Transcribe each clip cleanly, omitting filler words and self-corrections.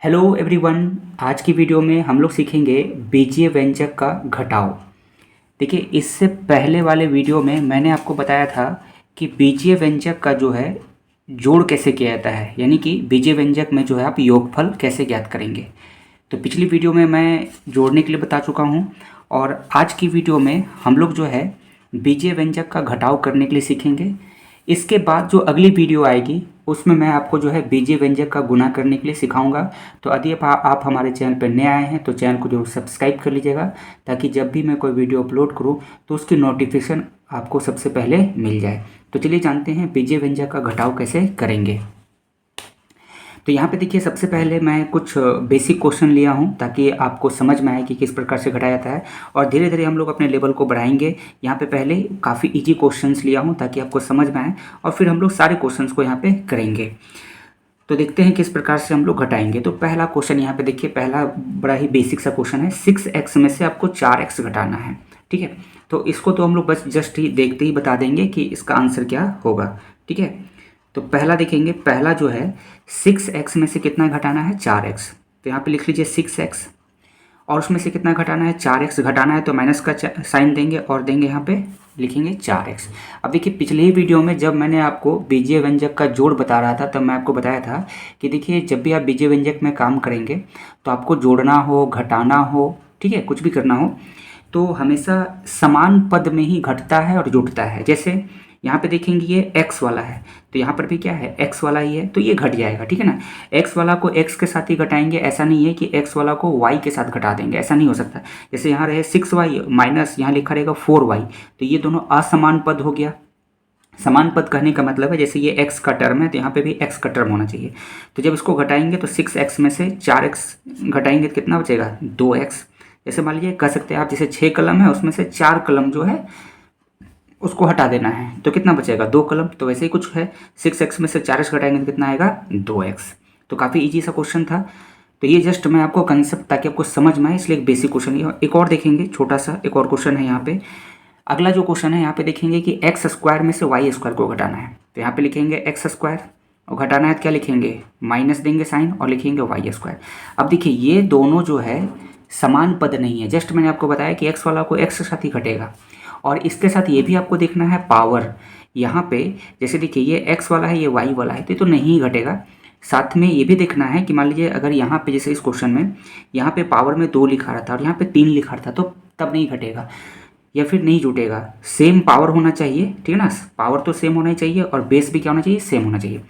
Hello everyone. आज की video में हम लोग सीखेंगे बीजीय व्यंजक का घटाव। देखिए, इससे पहले वाले वीडियो में मैंने आपको बताया था कि बीजीय व्यंजक का जो है जोड़ कैसे किया जाता है, यानी कि बीजीय व्यंजक में जो है आप योगफल कैसे ज्ञात करेंगे। तो पिछली वीडियो में मैं जोड़ने के लिए बता चुका हूँ और आज की वीडियो में हम लोग जो है बीजीय व्यंजक का घटाव करने के लिए सीखेंगे। इसके बाद जो अगली वीडियो आएगी उसमें मैं आपको जो है बीजीय व्यंजक का गुणा करने के लिए सिखाऊंगा। तो यदि आप हमारे चैनल पर नए आए हैं तो चैनल को जरूर सब्सक्राइब कर लीजिएगा, ताकि जब भी मैं कोई वीडियो अपलोड करूं तो उसकी नोटिफिकेशन आपको सबसे पहले मिल जाए। तो चलिए जानते हैं बीजीय व्यंजक का घटाव कैसे करेंगे। तो यहाँ पे देखिए, सबसे पहले मैं कुछ बेसिक क्वेश्चन लिया हूँ ताकि आपको समझ में आए कि किस प्रकार से घटाया जाता है, और धीरे धीरे हम लोग अपने लेवल को बढ़ाएंगे। यहाँ पे पहले काफ़ी इजी क्वेश्चंस लिया हूँ ताकि आपको समझ में आए, और फिर हम लोग सारे क्वेश्चंस को यहाँ पे करेंगे। तो देखते हैं किस प्रकार से हम लोग घटाएंगे। तो पहला क्वेश्चन यहाँ पे देखिए, पहला बड़ा ही बेसिक सा क्वेश्चन है। 6x में से आपको 4x घटाना है। ठीक है, तो इसको तो हम लोग बस जस्ट ही देखते ही बता देंगे कि इसका आंसर क्या होगा। ठीक है, तो पहला देखेंगे, पहला जो है 6x में से कितना घटाना है, 4x। तो यहाँ पे लिख लीजिए 6x, और उसमें से कितना घटाना है, 4x घटाना है, तो माइनस का साइन देंगे और देंगे यहाँ पे लिखेंगे 4x। अब देखिए, पिछले ही वीडियो में जब मैंने आपको बीजीय व्यंजक का जोड़ बता रहा था तब मैं आपको बताया था कि देखिए, जब भी आप बीजीय व्यंजक में काम करेंगे तो आपको जोड़ना हो, घटाना हो, ठीक है, कुछ भी करना हो, तो हमेशा समान पद में ही घटता है और जुड़ता है। जैसे यहाँ पे देखेंगे ये x वाला है, तो यहाँ पर भी क्या है, x वाला ही है, तो ये घट जाएगा। ठीक है ना, x वाला को x के साथ ही घटाएंगे, ऐसा नहीं है कि x वाला को y के साथ घटा देंगे, ऐसा नहीं हो सकता। जैसे यहाँ रहे 6y माइनस यहाँ लिखा रहेगा 4y, तो ये दोनों असमान पद हो गया। समान पद कहने का मतलब है जैसे ये x का टर्म है तो यहाँ पे भी x का टर्म होना चाहिए। तो जब इसको घटाएंगे तो 6x में से 4x घटाएंगे तो कितना बचेगा, 2x। जैसे मान लीजिए कह सकते हैं आप, जैसे 6 कलम है उसमें से 4 कलम जो है उसको हटा देना है, तो कितना बचेगा, 2 कलम। तो वैसे ही कुछ है, 6x में से 4x घटाएंगे तो कितना आएगा, 2x। तो काफ़ी इजी सा क्वेश्चन था। तो ये जस्ट मैं आपको कंसेप्ट ताकि आपको समझ में आए, इसलिए एक बेसिक क्वेश्चन है। एक और देखेंगे, छोटा सा एक और क्वेश्चन है यहाँ पे। अगला जो क्वेश्चन है यहाँ पे देखेंगे कि एक्स स्क्वायर में से वाई स्क्वायर को घटाना है। तो यहाँ पे लिखेंगे एक्स स्क्वायर, और घटाना है तो क्या लिखेंगे, माइनस देंगे साइन और लिखेंगे वाई स्क्वायर। अब देखिए, ये दोनों जो है समान पद नहीं है। जस्ट मैंने आपको बताया कि एक्स वाला को एक्स के साथ ही घटेगा, और इसके साथ ये भी आपको देखना है पावर। यहाँ पे जैसे देखिए, ये x वाला है, ये y वाला है, तो ये तो नहीं घटेगा। साथ में ये भी देखना है कि मान लीजिए अगर यहाँ पे जैसे इस क्वेश्चन में यहाँ पे पावर में 2 लिखा रहा था और यहाँ पे 3 लिखा रहा था, तो तब नहीं घटेगा या फिर नहीं जुटेगा। सेम पावर होना चाहिए, ठीक है ना, पावर तो सेम होना ही चाहिए और बेस भी क्या होना चाहिए, सेम होना चाहिए।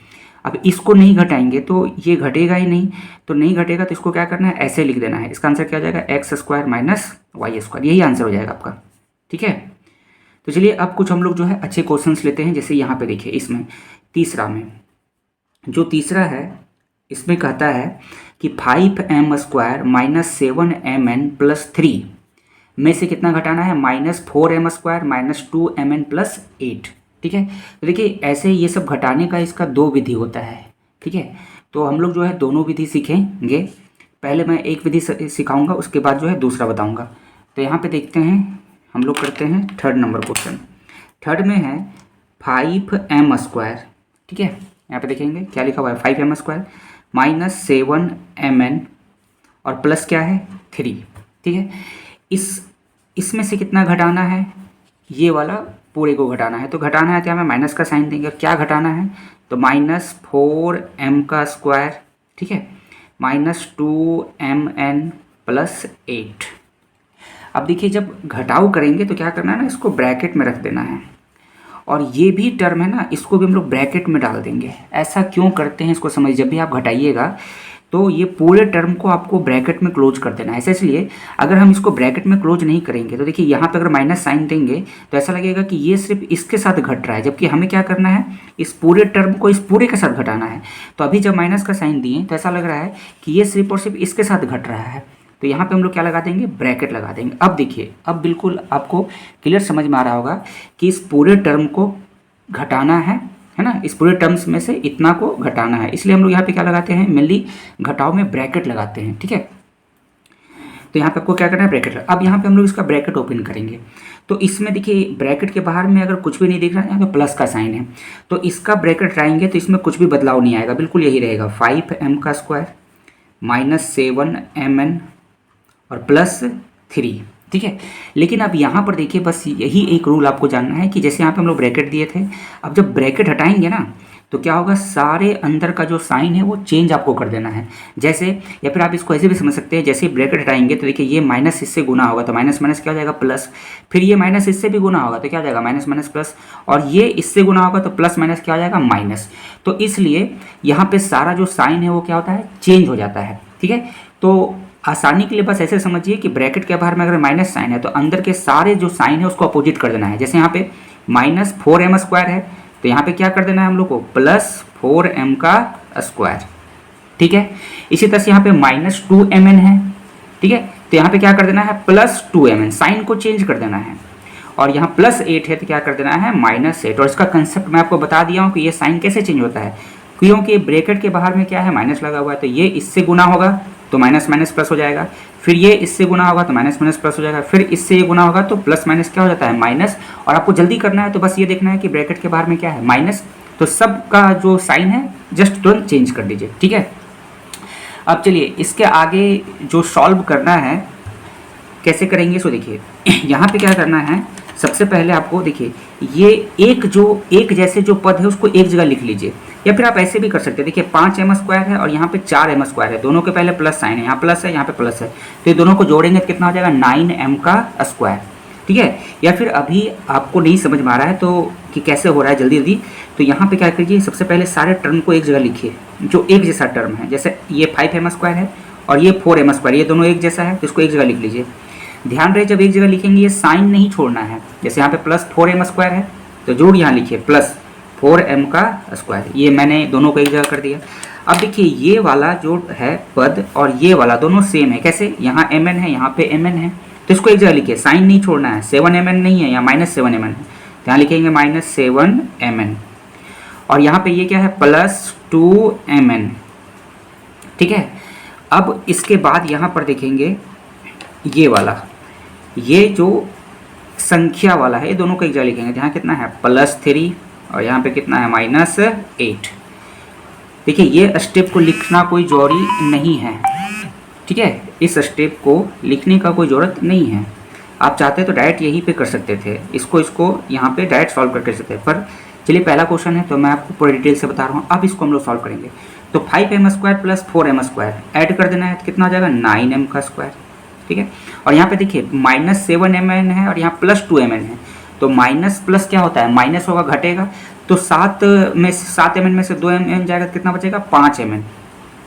अब इसको नहीं घटाएंगे तो ये घटेगा ही नहीं, तो नहीं घटेगा तो इसको क्या करना है, ऐसे लिख देना है। इसका आंसर क्या हो जाएगा, X square minus Y square, यही आंसर हो जाएगा आपका। ठीक है, तो चलिए अब कुछ हम लोग जो है अच्छे क्वेश्चंस लेते हैं। जैसे यहाँ पे देखिए, इसमें तीसरा में जो तीसरा है इसमें कहता है कि 5m square minus 7mn plus 3 में से कितना घटाना है, minus 4m square minus 2mn plus 8। ठीक है, तो देखिए ऐसे ये सब घटाने का इसका 2 विधि होता है। ठीक है, तो हम लोग जो है दोनों विधि सीखेंगे। पहले मैं एक विधि सिखाऊंगा, उसके बाद जो है दूसरा बताऊंगा। तो यहाँ पे देखते हैं, हम लोग करते हैं थर्ड नंबर क्वेश्चन। थर्ड में है 5m स्क्वायर। ठीक है, यहाँ पे देखेंगे क्या लिखा हुआ है, 5m स्क्वायर माइनस 7mn और प्लस क्या है, 3। ठीक है, इसमें से कितना घटाना है, ये वाला पूरे को घटाना है। तो घटाना है तो हमें माइनस का साइन देंगे, और क्या घटाना है, तो माइनस 4m का स्क्वायर, ठीक है, माइनस 2mn प्लस 8। अब देखिए, जब घटाव करेंगे तो क्या करना है ना, इसको ब्रैकेट में रख देना है, और ये भी टर्म है ना, इसको भी हम लोग ब्रैकेट में डाल देंगे। ऐसा क्यों करते हैं इसको समझिए, जब भी आप घटाइएगा तो ये पूरे टर्म को आपको ब्रैकेट में क्लोज कर देना है। ऐसा इसलिए, अगर हम इसको ब्रैकेट में क्लोज नहीं करेंगे तो देखिए यहाँ पे अगर माइनस साइन देंगे तो ऐसा लगेगा कि ये सिर्फ इसके साथ घट रहा है, जबकि हमें क्या करना है, इस पूरे टर्म को इस पूरे के साथ घटाना है। तो अभी जब माइनस का साइन दिए तो ऐसा लग रहा है कि ये सिर्फ और सिर्फ इसके साथ घट रहा है, तो यहाँ पे हम लोग क्या लगा देंगे, ब्रैकेट लगा देंगे। अब देखिए, अब बिल्कुल आपको क्लियर समझ में आ रहा होगा कि इस पूरे टर्म को घटाना है ना, इस पूरे टर्म्स में से इतना को घटाना है, इसलिए हम लोग यहाँ पे क्या लगाते हैं, मेनली घटाव में ब्रैकेट लगाते हैं। ठीक है, तो यहाँ पे आपको क्या करना है, ब्रैकेट। अब यहाँ पे हम लोग इसका ब्रैकेट ओपन करेंगे, तो इसमें देखिए ब्रैकेट के बाहर में अगर कुछ भी नहीं दिख रहा है, यहाँ पे प्लस का साइन है, तो इसका ब्रैकेट लाएंगे तो इसमें कुछ भी बदलाव नहीं आएगा, बिल्कुल यही रहेगा, 5m का स्क्वायर -7mn और +3, ठीक है। लेकिन अब यहाँ पर देखिए, बस यही एक रूल आपको जानना है कि जैसे यहाँ पे हम लोग ब्रैकेट दिए थे, अब जब ब्रैकेट हटाएंगे ना तो क्या होगा, सारे अंदर का जो साइन है वो चेंज आपको कर देना है। जैसे, या फिर आप इसको ऐसे भी समझ सकते हैं, जैसे ब्रैकेट हटाएंगे तो देखिए ये माइनस इससे गुना होगा तो माइनस माइनस क्या हो जाएगा प्लस, फिर ये माइनस इससे भी गुना होगा तो क्या हो जाएगा माइनस माइनस प्लस, और ये इससे गुना होगा तो प्लस माइनस क्या हो जाएगा माइनस। तो इसलिए यहाँ पे सारा जो साइन है वो क्या होता है, चेंज हो जाता है, ठीक है। तो आसानी के लिए बस ऐसे समझिए कि ब्रैकेट के बाहर में अगर माइनस साइन है तो अंदर के सारे जो साइन है उसको अपोजिट कर देना है। जैसे यहाँ पे -4m² है तो यहाँ पे क्या कर देना है हम लोग को, +4m², ठीक है। इसी तरह से यहाँ पे -2mn है, ठीक है, तो यहाँ पे क्या कर देना है +2mn, साइन को चेंज कर देना है। और यहाँ +8 है तो क्या कर देना है -8। और इसका कंसेप्ट मैं आपको बता दिया हूँ कि ये साइन कैसे चेंज होता है, क्योंकि ब्रैकेट के बाहर में क्या है माइनस लगा हुआ है, तो ये इससे गुना होगा तो माइनस माइनस प्लस हो जाएगा, फिर ये इससे गुना होगा तो माइनस माइनस प्लस हो जाएगा, फिर इससे ये गुना होगा तो प्लस माइनस क्या हो जाता है माइनस। और आपको जल्दी करना है तो बस ये देखना है कि ब्रैकेट के बाहर में क्या है माइनस, तो सब का जो साइन है जस्ट तुरंत चेंज कर दीजिए, ठीक है। अब चलिए इसके आगे जो सॉल्व करना है कैसे करेंगे, सो देखिए यहाँ पे क्या करना है, सबसे पहले आपको देखिए ये एक जैसे जो पद है उसको एक जगह लिख लीजिए, या फिर आप ऐसे भी कर सकते हैं। देखिए 5m² है और यहाँ पे 4m² है, दोनों के पहले प्लस साइन है, यहाँ प्लस है यहाँ पे प्लस है, तो ये दोनों को जोड़ेंगे तो कितना हो जाएगा 9m², ठीक है। या फिर अभी आपको नहीं समझ में आ रहा है तो कि कैसे हो रहा है जल्दी जल्दी, तो यहाँ पे क्या कीजिए, सबसे पहले सारे टर्म को एक जगह लिखिए जो एक जैसा टर्म है। जैसे ये 5m² है और ये 4m², ये दोनों एक जैसा है तो इसको एक जगह लिख लीजिए। ध्यान रहे जब एक जगह लिखेंगे ये साइन नहीं छोड़ना है। जैसे यहाँ पे +4m² है तो जरूर यहाँ लिखिए +4m², ये मैंने दोनों को एक जगह कर दिया। अब देखिए ये वाला जो है पद और ये वाला दोनों सेम है, कैसे, यहाँ mn है यहाँ पे mn है तो इसको एक जगह लिखिए, साइन नहीं छोड़ना है। 7mn नहीं है, यहाँ -7mn है तो यहाँ लिखेंगे -7mn, और यहाँ पे ये क्या है +2mn, ठीक है। अब इसके बाद यहाँ पर देखेंगे ये वाला, ये जो संख्या वाला है, ये दोनों को एक जगह लिखेंगे। यहाँ कितना है +3 और यहाँ पे कितना है -8। देखिए ये स्टेप को लिखना कोई जरूरी नहीं है, ठीक है, इस स्टेप को लिखने का कोई ज़रूरत नहीं है। आप चाहते तो डायरेक्ट यहीं पे कर सकते थे, इसको यहाँ पे डायरेक्ट सॉल्व कर सकते थे, पर चलिए पहला क्वेश्चन है तो मैं आपको पूरी डिटेल से बता रहा हूँ। अब इसको हम लोग सॉल्व करेंगे तो 5m² + 4m² ऐड कर देना है तो कितना हो जाएगा 9m², ठीक है। और यहाँ पे देखिए -7mn है और यहाँ +2mn है, तो माइनस प्लस क्या होता है माइनस होगा, घटेगा, तो 7mn में से 2mn जाएगा तो कितना बचेगा 5mn,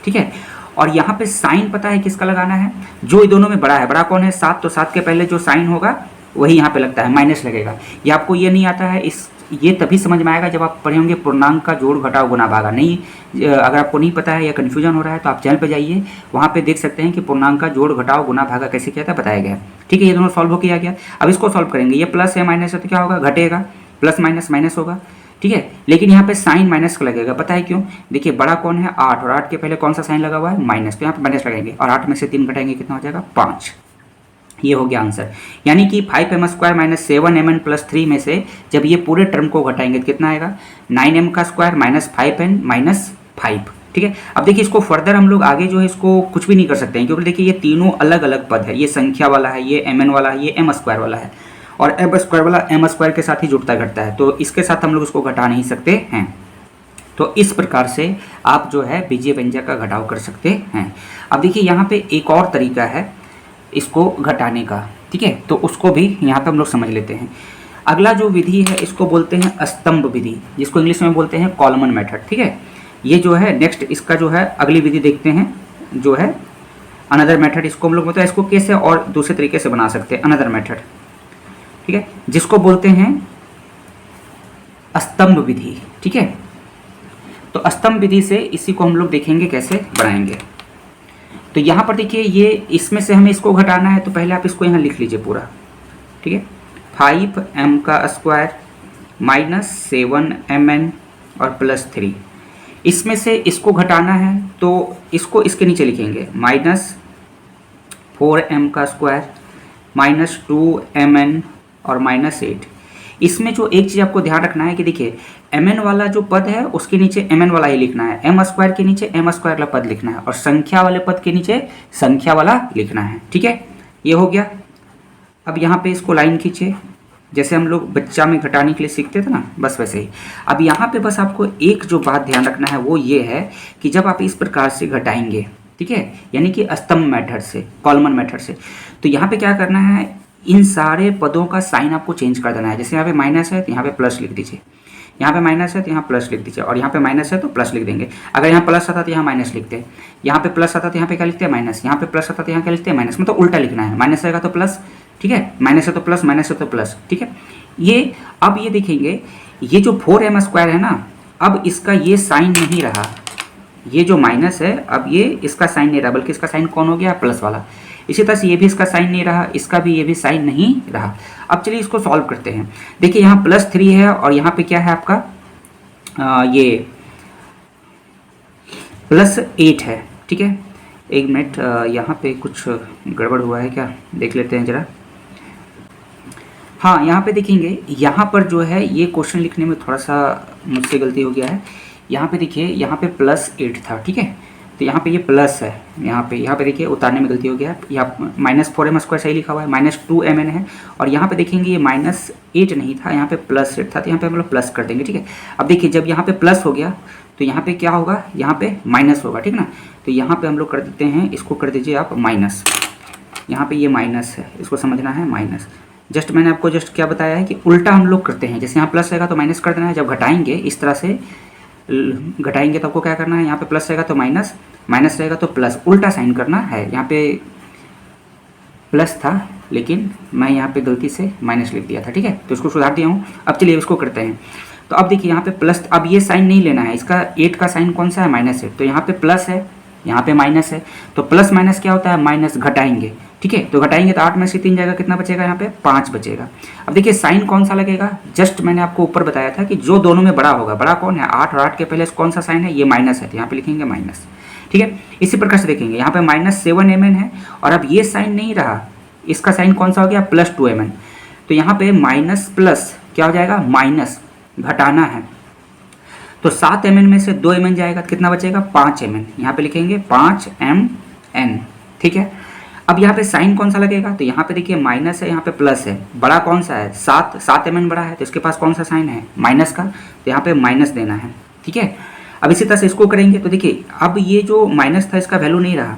ठीक है। और यहाँ पे साइन पता है किसका लगाना है, जो दोनों में बड़ा है, बड़ा कौन है 7, तो 7 के पहले जो साइन होगा वही यहाँ पे लगता है, माइनस लगेगा। ये आपको ये नहीं आता है, ये तभी समझ में आएगा जब आप पढ़े होंगे पूर्णांक का जोड़ घटाव गुना भागा। नहीं, अगर आपको नहीं पता है या कन्फ्यूजन हो रहा है तो आप चैनल पे जाइए, वहाँ पे देख सकते हैं कि पूर्णांक का जोड़ घटाव गुना भागा कैसे किया था, बताया गया है, ठीक है। ये दोनों सॉल्व हो किया गया। अब इसको सॉल्व करेंगे, ये प्लस है माइनस है तो क्या होगा घटेगा, प्लस माइनस माइनस होगा, ठीक है। लेकिन यहाँ पे साइन माइनस का लगेगा, पता है क्यों, देखिए बड़ा कौन है 8 और 8 के पहले कौन सा साइन लगा हुआ है माइनस, तो यहाँ पे माइनस लगाएंगे और 8 में से 3 घटाएंगे कितना हो जाएगा 5। ये हो गया आंसर। यानी कि 5m² - 7mn + 3 में से जब ये पूरे टर्म को घटाएंगे तो कितना आएगा 9m² - 5n - 5, ठीक है। अब देखिए इसको फर्दर हम लोग आगे जो है इसको कुछ भी नहीं कर सकते हैं, क्योंकि देखिए ये तीनों अलग अलग पद है, ये संख्या वाला है, ये mn वाला है, ये m² वाला है, और m² वाला m² के साथ ही जुड़ता घटता है, तो इसके साथ हम लोग इसको घटा नहीं सकते हैं। तो इस प्रकार से आप जो है बीजीय व्यंजक का घटाव कर सकते हैं। अब देखिए यहाँ पे एक और तरीका है इसको घटाने का, ठीक है, तो उसको भी यहाँ पे हम लोग समझ लेते हैं। अगला जो विधि है इसको बोलते हैं स्तंभ विधि, जिसको इंग्लिश में बोलते हैं कॉलमन मेथड, ठीक है। ये जो है नेक्स्ट इसका जो है अगली विधि देखते हैं, जो है अनदर मेथड, इसको हम लोग बोलते हैं, इसको कैसे और दूसरे तरीके से बना सकते हैं अनदर मेथड, ठीक है, जिसको बोलते हैं स्तंभ विधि, ठीक है। तो स्तंभ विधि से इसी को हम लोग देखेंगे कैसे बनाएंगे। तो यहाँ पर देखिए ये इसमें से हमें इसको घटाना है, तो पहले आप इसको यहाँ लिख लीजिए पूरा, ठीक है, 5m² - 7mn और +3, इसमें से इसको घटाना है तो इसको इसके नीचे लिखेंगे -4m² - 2mn और -8। इसमें जो एक चीज़ आपको ध्यान रखना है कि देखिए mn वाला जो पद है उसके नीचे mn वाला ही लिखना है, m स्क्वायर के नीचे m स्क्वायर वाला पद लिखना है और संख्या वाले पद के नीचे संख्या वाला लिखना है। ठीक है, ये हो गया। अब यहाँ पे इसको लाइन खींचिए, जैसे हम लोग बच्चा में घटाने के लिए सीखते थे ना, बस वैसे ही। अब यहाँ पे बस आपको एक जो बात ध्यान रखना है वो ये है कि जब आप इस प्रकार से घटाएंगे, ठीक है, यानी कि स्तंभ मेथड से, कॉलमन मेथड से, तो यहाँ पे क्या करना है, इन सारे पदों का साइन आपको चेंज कर देना है। जैसे यहाँ पे माइनस है तो यहाँ पे प्लस लिख दीजिए, यहाँ पे माइनस है तो यहाँ प्लस लिख दीजिए, और यहाँ पे माइनस है तो प्लस लिख देंगे। अगर यहाँ प्लस आता तो यहाँ माइनस लिखते हैं, यहाँ पे प्लस आता तो यहाँ पे क्या लिखते हैं, माइनस, यहाँ पे प्लस आता तो यहाँ क्या लिखते हैं, माइनस, मतलब उल्टा लिखना है। माइनस आएगा तो प्लस, ठीक है, माइनस है तो प्लस, माइनस है तो प्लस, ठीक है। ये अब ये देखेंगे, ये जो 4m स्क्वायर है ना, अब इसका ये साइन नहीं रहा, ये जो माइनस है अब ये इसका साइन नहीं रहा, बल्कि इसका साइन कौन हो गया, प्लस वाला। इसी तरह से ये भी इसका साइन नहीं रहा, इसका भी ये भी साइन नहीं रहा। अब चलिए इसको सॉल्व करते हैं। देखिए यहाँ +3 है और यहाँ पे क्या है आपका ये +8 है, ठीक है। एक मिनट, यहाँ पे कुछ गड़बड़ हुआ है क्या, देख लेते हैं ज़रा। हाँ, यहाँ पे देखेंगे, यहाँ पर जो है ये क्वेश्चन लिखने में थोड़ा सा मुझसे गलती हो गया है। यहाँ पे देखिए, यहाँ पे +8 था, ठीक है, तो यहाँ पे ये प्लस है, यहाँ पे देखिए उतारने में गलती हो गया, यहाँ -4m स्क्वायर सही लिखा हुआ है, -2mn है, और यहाँ पे देखेंगे ये -8 नहीं था, यहाँ पे +8 था, तो यहाँ पे हम लोग प्लस कर देंगे, ठीक है। अब देखिए जब यहाँ पे प्लस हो गया तो यहाँ पे क्या होगा, यहाँ पे माइनस होगा, ठीक ना। तो यहाँ पे हम लोग कर देते हैं, इसको कर दीजिए आप माइनस, यहाँ पे ये माइनस है, इसको समझना है माइनस। जस्ट मैंने आपको जस्ट क्या बताया है कि उल्टा हम लोग करते हैं, जैसे यहाँ प्लस रहेगा तो माइनस कर देना है, जब घटाएंगे इस तरह से घटाएंगे तो आपको क्या करना है, यहाँ पे प्लस रहेगा तो माइनस, माइनस रहेगा तो प्लस, उल्टा साइन करना है। यहाँ पे प्लस था लेकिन मैं यहाँ पे गलती से माइनस लिख दिया था, ठीक है, तो इसको सुधार दिया हूँ। अब चलिए इसको करते हैं। तो अब देखिए यहाँ पे प्लस, अब ये साइन नहीं लेना है, इसका 8 का साइन कौन सा है, -8, तो यहाँ पे प्लस है, यहाँ पे माइनस है, तो प्लस माइनस क्या होता है, माइनस, घटाएंगे, ठीक है। तो घटाएंगे तो 8 में से 3 जाएगा, कितना बचेगा, यहाँ पे 5 बचेगा। अब देखिए साइन कौन सा लगेगा, जस्ट मैंने आपको ऊपर बताया था कि जो दोनों में बड़ा होगा, बड़ा कौन है, 8, और 8 के पहले कौन सा साइन है, ये माइनस है, तो यहाँ पे लिखेंगे माइनस, ठीक है। इसी प्रकार से देखेंगे यहाँ पे -7mn है, और अब ये साइन नहीं रहा, इसका साइन कौन सा हो गया, +2mn, तो यहाँ पे माइनस प्लस क्या हो जाएगा, माइनस, घटाना है, तो 7mn में से 2mn जाएगा तो कितना बचेगा, 5mn, यहाँ पे लिखेंगे 5mn, ठीक है। अब यहाँ पे साइन कौन सा लगेगा, तो यहाँ पे देखिए माइनस है, यहाँ पे प्लस है, बड़ा कौन सा है, 7mn बड़ा है, तो इसके पास कौन सा साइन है, माइनस का, तो यहाँ पे माइनस देना है, ठीक है। अब इसी तरह से इसको करेंगे तो देखिए अब ये जो माइनस था इसका वैल्यू नहीं रहा,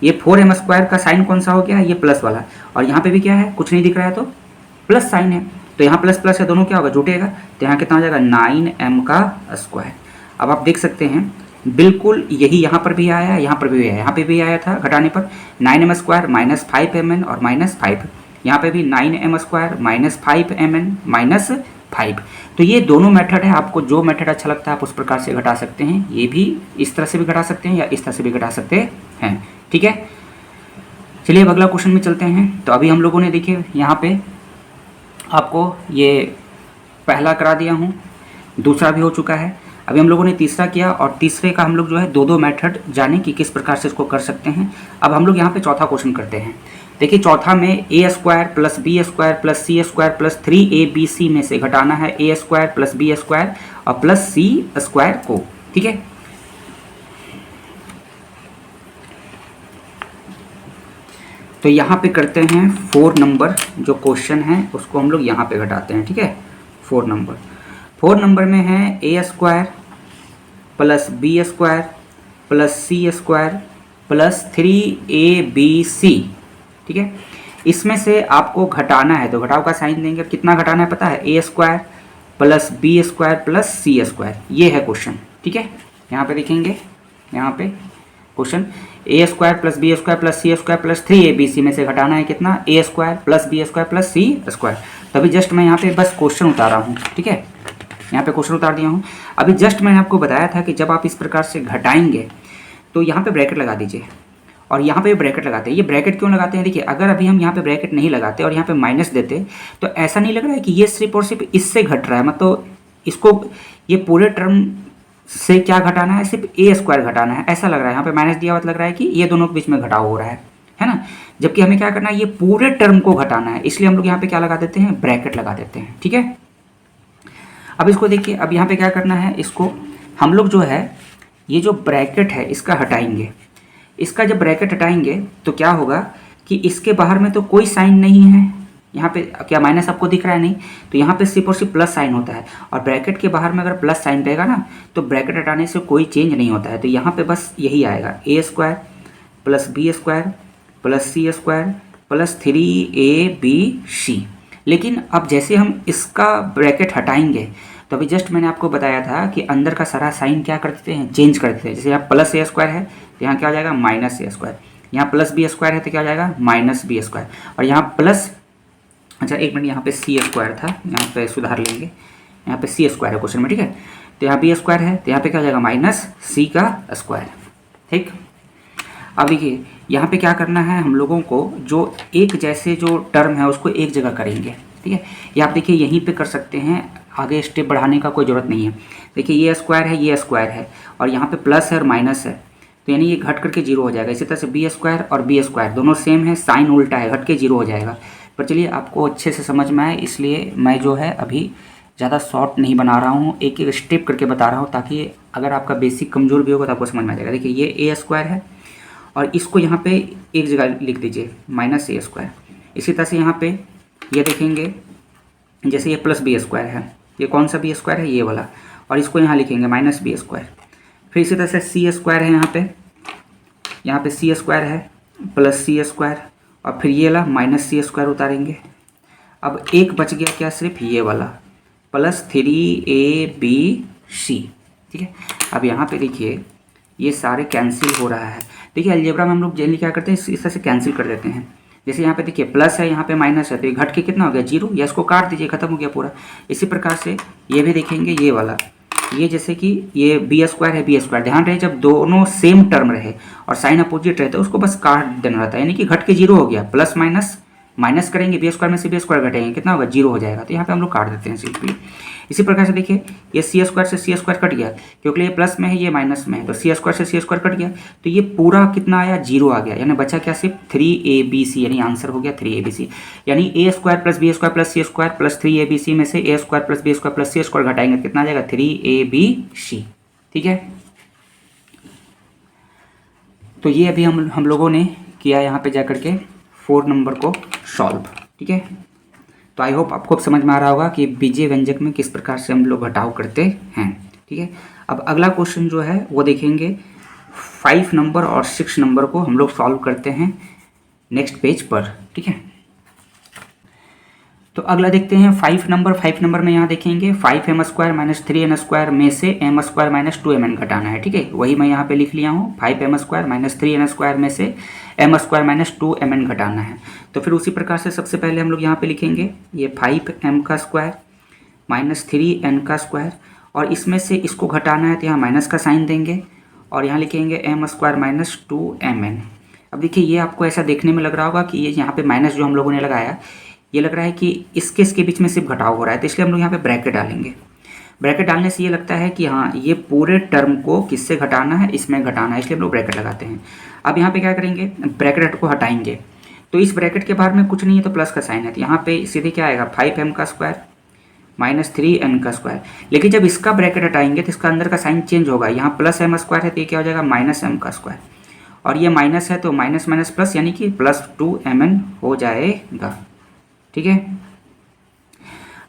ये 4m स्क्वायर का साइन कौन सा हो गया, ये प्लस वाला, और यहाँ पे भी क्या है, कुछ नहीं दिख रहा है तो प्लस साइन है, तो यहाँ प्लस प्लस है, दोनों क्या होगा, जुटेगा, तो यहाँ कितना हो जाएगा, 9m का स्क्वायर। अब आप देख सकते हैं बिल्कुल यही यहाँ पर भी आया है, यहाँ पर भी आया, यहाँ पे भी आया था घटाने पर, 9m स्क्वायर -5mn और -5, यहाँ पे भी 9m स्क्वायर -5mn -5। तो ये दोनों मेथड है, आपको जो मेथड अच्छा लगता है आप उस प्रकार से घटा सकते हैं, ये भी इस तरह से भी घटा सकते हैं या इस तरह से भी घटा सकते हैं, ठीक है। चलिए अब अगला क्वेश्चन में चलते हैं। तो अभी हम लोगों ने देखिए यहाँ पे आपको ये पहला करा दिया हूँ, दूसरा भी हो चुका है, अभी हम लोगों ने तीसरा किया, और तीसरे का हम लोग जो है दो मेथड जाने कि किस प्रकार से इसको कर सकते हैं। अब हम लोग यहाँ पे चौथा क्वेश्चन करते हैं। देखिए चौथा में a² + b² + c² + 3abc में से घटाना है a² + b² और +c² को, ठीक है। तो यहाँ पे करते हैं 4 नंबर जो क्वेश्चन है उसको हम लोग यहाँ पे घटाते हैं, ठीक है। 4 नंबर में है a² + b² + c² + 3abc, ठीक है। इसमें से आपको घटाना है, तो घटाव का साइन देंगे। कितना घटाना है पता है, a² + b² + c², ये है क्वेश्चन, ठीक है। यहाँ पे देखेंगे, यहाँ पे question a² + b² + c² + 3abc में से घटाना है कितना, a² + b² + c²। तभी जस्ट मैं यहाँ पे बस क्वेश्चन उतारा हूँ, ठीक है, यहाँ पे क्वेश्चन उतार दिया हूँ। अभी जस्ट मैंने आपको बताया था कि जब आप इस प्रकार से घटाएंगे तो यहाँ पे ब्रैकेट लगा दीजिए, और यहाँ पे ब्रैकेट लगाते हैं। ये ब्रैकेट क्यों लगाते हैं, देखिए अगर अभी हम यहाँ पे ब्रैकेट नहीं लगाते और यहाँ पे माइनस देते तो ऐसा नहीं लग रहा है कि ये सिर्फ और सिर्फ इससे घट रहा है, मतलब इसको ये पूरे टर्म से क्या घटाना है, सिर्फ a² घटाना है, ऐसा लग रहा है। यहाँ पे माइनस दिया हुआ लग रहा है कि ये दोनों के बीच में घटाव हो रहा है ना, जबकि हमें क्या करना है, ये पूरे टर्म को घटाना है, इसलिए हम लोग यहाँ पे क्या लगा देते हैं, ब्रैकेट लगा देते हैं, ठीक है। अब इसको देखिए, अब यहाँ पे क्या करना है, इसको हम लोग जो है ये जो ब्रैकेट है इसका हटाएंगे। इसका जब ब्रैकेट हटाएंगे तो क्या होगा कि इसके बाहर में तो कोई साइन नहीं है, यहाँ पे क्या माइनस आपको दिख रहा है, नहीं, तो यहाँ पे सिर्फ और सिर्फ प्लस साइन होता है। और ब्रैकेट के बाहर में अगर प्लस साइन रहेगा ना तो ब्रैकेट हटाने से कोई चेंज नहीं होता है। तो यहाँ पे बस यही आएगा, A square plus B square plus C square plus 3ab/c। लेकिन अब जैसे हम इसका ब्रैकेट हटाएंगे तो अभी जस्ट मैंने आपको बताया था कि अंदर का सारा साइन क्या कर देते हैं, चेंज कर देते हैं। जैसे यहाँ प्लस ए स्क्वायर है तो यहाँ क्या हो जाएगा, माइनस ए स्क्वायर। यहाँ प्लस बी स्क्वायर है तो क्या हो जाएगा, माइनस बी स्क्वायर। और यहाँ प्लस, अच्छा एक मिनट, यहाँ पे सी स्क्वायर था, यहाँ पे सुधार लेंगे, यहाँ पे सी स्क्वायर है क्वेश्चन में, ठीक है। तो यहाँ बी स्क्वायर है तो यहाँ पे क्या हो जाएगा, माइनस सी का स्क्वायर, ठीक। अब देखिए यहाँ पे क्या करना है, हम लोगों को जो एक जैसे जो टर्म है उसको एक जगह करेंगे, ठीक है। ये आप देखिए यहीं पे कर सकते हैं, आगे स्टेप बढ़ाने का कोई ज़रूरत नहीं है। देखिए ये स्क्वायर है, ये स्क्वायर है, और यहाँ पे प्लस है और माइनस है, तो यानी ये घट करके जीरो हो जाएगा। इसी तरह से बी स्क्वायर और बी स्क्वायर दोनों सेम है, साइन उल्टा है, घट के जीरो हो जाएगा। पर चलिए आपको अच्छे से समझ में आए इसलिए मैं जो है अभी ज़्यादा शॉर्ट नहीं बना रहा हूँ, एक एक स्टेप करके बता रहा हूँ, ताकि अगर आपका बेसिक कमज़ोर भी होगा तो आपको समझ में आ जाएगा। देखिए ये ए स्क्वायर है और इसको यहाँ पे एक जगह लिख दीजिए, माइनस ए स्क्वायर। इसी तरह से यहाँ पे ये देखेंगे, जैसे ये प्लस बी स्क्वायर है, ये कौन सा बी स्क्वायर है, ये वाला, और इसको यहाँ लिखेंगे माइनस बी स्क्वायर। फिर इसी तरह से सी स्क्वायर है, यहाँ पे सी स्क्वायर है प्लस सी स्क्वायर, और फिर ये वाला माइनस सी स्क्वायर उतारेंगे। अब एक बच गया क्या, सिर्फ ये वाला प्लस 3ab/c, ठीक है। अब यहाँ पे देखिए ये सारे कैंसिल हो रहा है। देखिए अलजेब्रा में हम लोग जनरली क्या करते हैं, इस तरह से कैंसिल कर देते हैं। जैसे यहाँ पे देखिए प्लस है, यहाँ पे माइनस है, तो ये घट के कितना हो गया, जीरो, या इसको काट दीजिए, खत्म हो गया पूरा। इसी प्रकार से ये भी देखेंगे, ये वाला, ये जैसे कि ये बी स्क्वायर है, बी स्क्वायर, ध्यान रहे जब दोनों सेम टर्म रहे और साइन अपोजिट रहे तो उसको बस काट देना रहता है, यानी कि घट के जीरो हो गया। प्लस माइनस माइनस करेंगे, बी स्क्वायर में से बी स्क्वायर घटेंगे, कितना होगा, जीरो हो जाएगा। तो यहाँ पे हम लोग काट देते हैं सिंपली। इसी प्रकार से देखिए ये सी स्क्वायर से सी स्क्वायर कट गया, क्योंकि ये प्लस में है, ये माइनस में है, तो सी स्क्वायर से सी स्क्वायर कट गया, तो ये पूरा कितना आया, जीरो आ गया। यानी बचा क्या, सिर्फ 3ab/c, यानी आंसर हो गया 3ab/c। यानी A square plus B square plus C square plus 3ab/c में से A square plus B square plus C square घटाएंगे, कितना आ जाएगा, 3ab/c, ठीक है। तो ये अभी हम लोगों ने किया यहाँ पे जाकर के 4 नंबर को सॉल्व, ठीक है। तो आई होप आपको अब समझ में आ रहा होगा कि बीजीय व्यंजक में किस प्रकार से हम लोग घटाव करते हैं, ठीक है। अब अगला क्वेश्चन जो है वो देखेंगे 5 नंबर और 6 नंबर को हम लोग सॉल्व करते हैं नेक्स्ट पेज पर, ठीक है। तो अगला देखते हैं 5 नंबर में यहाँ देखेंगे 5m² माइनस 3n² में से m² माइनस 2mn घटाना है, ठीक है। वही मैं यहाँ पे लिख लिया हूँ, 5m² माइनस 3n² में से m² माइनस 2mn घटाना है। तो फिर उसी प्रकार से सबसे पहले हम लोग यहाँ पे लिखेंगे ये 5m² माइनस 3n², और इसमें से इसको घटाना है तो यहाँ माइनस का साइन देंगे और यहाँ लिखेंगे m² माइनस 2mn। अब देखिए ये आपको ऐसा देखने में लग रहा होगा कि ये यहाँ पे माइनस जो हम लोगों ने लगाया, ये लग रहा है कि इसके बीच में सिर्फ घटाव हो रहा है, तो इसलिए हम लोग यहाँ पे ब्रैकेट डालेंगे। ब्रैकेट डालने से ये लगता है कि हाँ ये पूरे टर्म को किससे घटाना है, इसमें घटाना है, इसलिए हम लोग ब्रैकेट लगाते हैं। अब यहाँ पे क्या करेंगे, ब्रैकेट को हटाएंगे, तो इस ब्रैकेट के बाहर में कुछ नहीं है तो प्लस का साइन है, तो यहाँ पे सीधे क्या आएगा, 5m² माइनस 3n²। लेकिन जब इसका ब्रैकेट हटाएंगे तो इसका अंदर का साइन चेंज होगा, यहाँ प्लस m² है तो ये क्या हो जाएगा, माइनस m², और ये माइनस है तो माइनस माइनस प्लस, यानी कि प्लस 2mn हो जाएगा, ठीक है।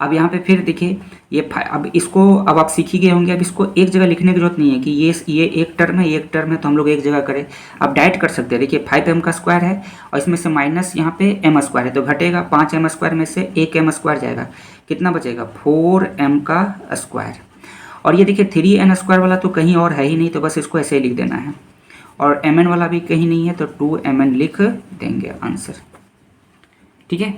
अब यहाँ पे फिर देखिए ये अब इसको अब आप सीख ही गए होंगे, अब इसको एक जगह लिखने की जरूरत नहीं है कि ये एक टर्म है, ये एक टर्म है, तो हम लोग एक जगह करें। अब डायरेक्ट कर सकते हैं, देखिए 5m² है और इसमें से माइनस यहाँ पे m² है, तो घटेगा 5m² में से 1m² जाएगा, कितना बचेगा, 4m²। और ये देखिए 3n² वाला तो कहीं और है ही नहीं, तो बस इसको ऐसे ही लिख देना है, और mn वाला भी कहीं नहीं है तो 2mn लिख देंगे आंसर, ठीक है।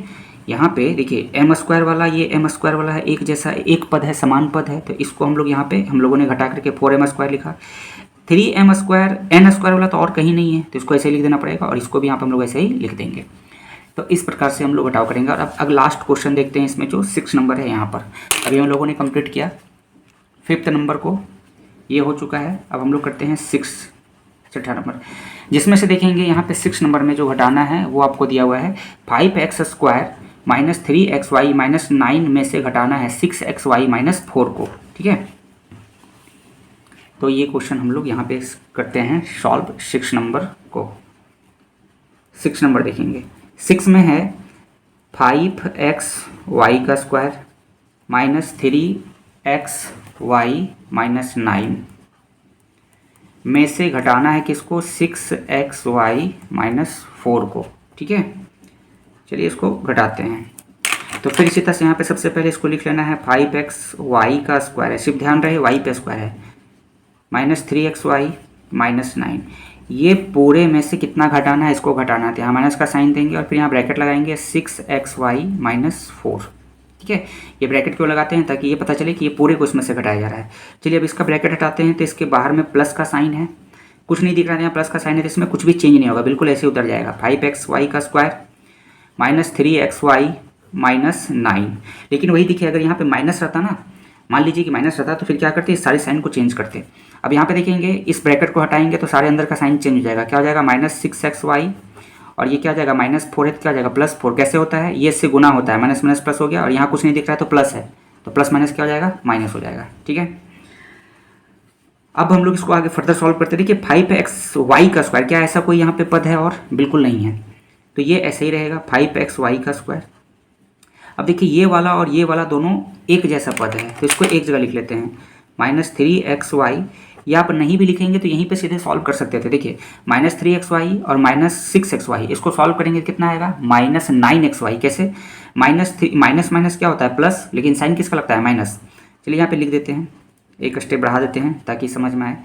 यहाँ पे देखिए m² वाला, ये m² वाला है, एक जैसा एक पद है, समान पद है, तो इसको हम लोग यहाँ पे हम लोगों ने घटा करके 4m² लिखा। 3m² n² वाला तो और कहीं नहीं है, तो इसको ऐसे ही लिख देना पड़ेगा, और इसको भी यहाँ पे हम लोग ऐसे ही लिख देंगे। तो इस प्रकार से हम लोग घटाव करेंगे। और अब लास्ट क्वेश्चन देखते हैं, इसमें जो 6 नंबर है यहाँ पर अभी हम लोगों ने कंप्लीट किया। 5th नंबर को ये हो चुका है, अब हम लोग करते हैं 6 नंबर, जिसमें से देखेंगे यहाँ पे 6 नंबर में जो घटाना है वो आपको दिया हुआ है 5x² -3xy - 9 में से घटाना है 6xy - 4 को। ठीक है, तो ये क्वेश्चन हम लोग यहाँ पे करते हैं सॉल्व 6 नंबर को। 6 नंबर देखेंगे। 6 में है 5xy का स्क्वायर -3xy - 9 में से घटाना है किसको, 6xy - 4 को। ठीक है, चलिए इसको घटाते हैं। तो फिर इसी तरह से यहाँ पे सबसे पहले इसको लिख लेना है 5xy का स्क्वायर है, सिर्फ ध्यान रहे y पे स्क्वायर है, -3xy - 9। ये पूरे में से कितना घटाना है, इसको घटाना है, तो यहाँ माइनस का साइन देंगे और फिर यहाँ ब्रैकेट लगाएंगे 6xy - 4। ठीक है, ये ब्रैकेट क्यों लगाते हैं, ताकि ये पता चले कि ये पूरे को इसमें से घटाया जा रहा है। चलिए अब इसका ब्रैकेट हटाते हैं, तो इसके बाहर में प्लस का साइन है, कुछ नहीं दिख रहा है, यहाँ प्लस का साइन है, तो इसमें कुछ भी चेंज नहीं होगा, बिल्कुल ऐसे उतर जाएगा। 5xy का स्क्वायर -3xy - 9। लेकिन वही देखिए, अगर यहाँ पे माइनस रहता ना, मान लीजिए कि माइनस रहता, तो फिर क्या करते, इस सारे साइन को चेंज करते। अब यहाँ पे देखेंगे, इस ब्रैकेट को हटाएंगे तो सारे अंदर का साइन चेंज हो जाएगा। क्या हो जाएगा, -6xy, और ये क्या हो जाएगा, -4 है, क्या हो जाएगा, +4। कैसे होता है, ये इससे गुना होता है, माइनस माइनस प्लस हो गया, और यहाँ कुछ नहीं दिख रहा है तो प्लस है, तो प्लस माइनस क्या हो जाएगा, माइनस हो जाएगा। ठीक है, अब हम लोग इसको आगे फर्दर सॉल्व करते हैं। देखिए 5xy का स्क्वायर, क्या ऐसा कोई यहाँ पे पद है, और बिल्कुल नहीं है, तो ये ऐसे ही रहेगा 5xy का स्क्वायर। अब देखिए ये वाला और ये वाला दोनों एक जैसा पद है, तो इसको एक जगह लिख लेते हैं, -3xy। ये आप नहीं भी लिखेंगे तो यहीं पे सीधे सॉल्व कर सकते थे। देखिए -3xy और -6xy, इसको सॉल्व करेंगे कितना आएगा, -9xy। कैसे, माइनस माइनस क्या होता है, प्लस, लेकिन साइन किसका लगता है, माइनस। चलिए यहाँ पे लिख देते हैं, एक स्टेप बढ़ा देते हैं ताकि समझ में आए।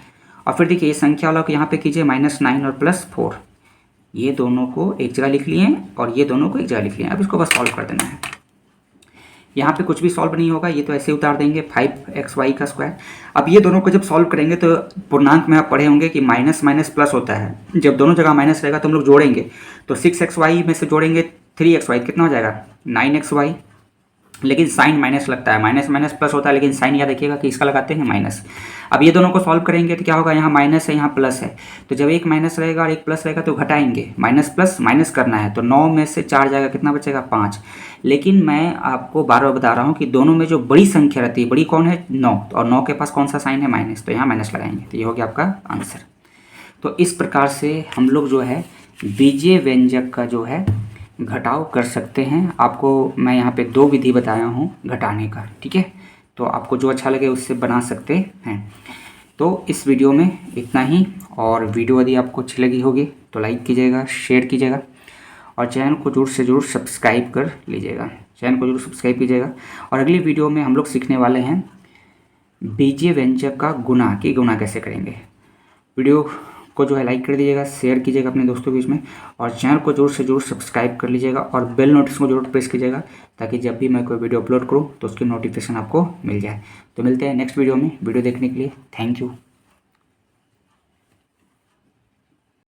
और फिर देखिए ये संख्या वाला को यहाँ पे कीजिए, -9 और +4, ये दोनों को एक जगह लिख लिए और ये दोनों को एक जगह लिख लिए। अब इसको बस सॉल्व कर देना है, यहाँ पे कुछ भी सॉल्व नहीं होगा, ये तो ऐसे उतार देंगे 5xy का स्क्वायर। अब ये दोनों को जब सॉल्व करेंगे तो पूर्णांक में आप पढ़े होंगे कि माइनस माइनस प्लस होता है, जब दोनों जगह माइनस रहेगा तो हम लोग जोड़ेंगे, तो 6xy में से जोड़ेंगे 3xy, कितना हो जाएगा, 9xy। लेकिन साइन माइनस लगता है, माइनस माइनस प्लस होता है, लेकिन साइन याद रखिएगा कि इसका लगाते हैं माइनस। अब ये दोनों को सॉल्व करेंगे तो क्या होगा, यहाँ माइनस है, यहाँ प्लस है, तो जब एक माइनस रहेगा और एक प्लस रहेगा तो घटाएंगे, माइनस प्लस माइनस करना है, तो 9 में से 4 जाएगा, कितना बचेगा, 5। लेकिन मैं आपको बार बार बता रहा हूँ कि दोनों में जो बड़ी संख्या रहती है, बड़ी कौन है, 9, और 9 के पास कौन सा साइन है, माइनस, तो यहाँ माइनस लगाएंगे, तो ये हो गया आपका आंसर। तो इस प्रकार से हम लोग जो है बीजीय व्यंजक का जो है घटाव कर सकते हैं। आपको मैं यहाँ पे 2 विधि बताया हूँ घटाने का। ठीक है, तो आपको जो अच्छा लगे उससे बना सकते हैं। तो इस वीडियो में इतना ही, और वीडियो यदि आपको अच्छी लगी होगी तो लाइक कीजिएगा, शेयर कीजिएगा, और चैनल को जरूर से जरूर सब्सक्राइब कर लीजिएगा, चैनल को जरूर सब्सक्राइब कीजिएगा। और अगली वीडियो में हम लोग सीखने वाले हैं बीजीय व्यंजक का गुणा, कि गुणा कैसे करेंगे। वीडियो को जो है लाइक कर दीजिएगा, शेयर कीजिएगा अपने दोस्तों के बीच में, और चैनल को जरूर से जरूर सब्सक्राइब कर लीजिएगा, और बेल नोटिस को जरूर प्रेस कीजिएगा, ताकि जब भी मैं कोई वीडियो अपलोड करूँ तो उसकी नोटिफिकेशन आपको मिल जाए। तो मिलते हैं नेक्स्ट वीडियो में। वीडियो देखने के लिए थैंक यू।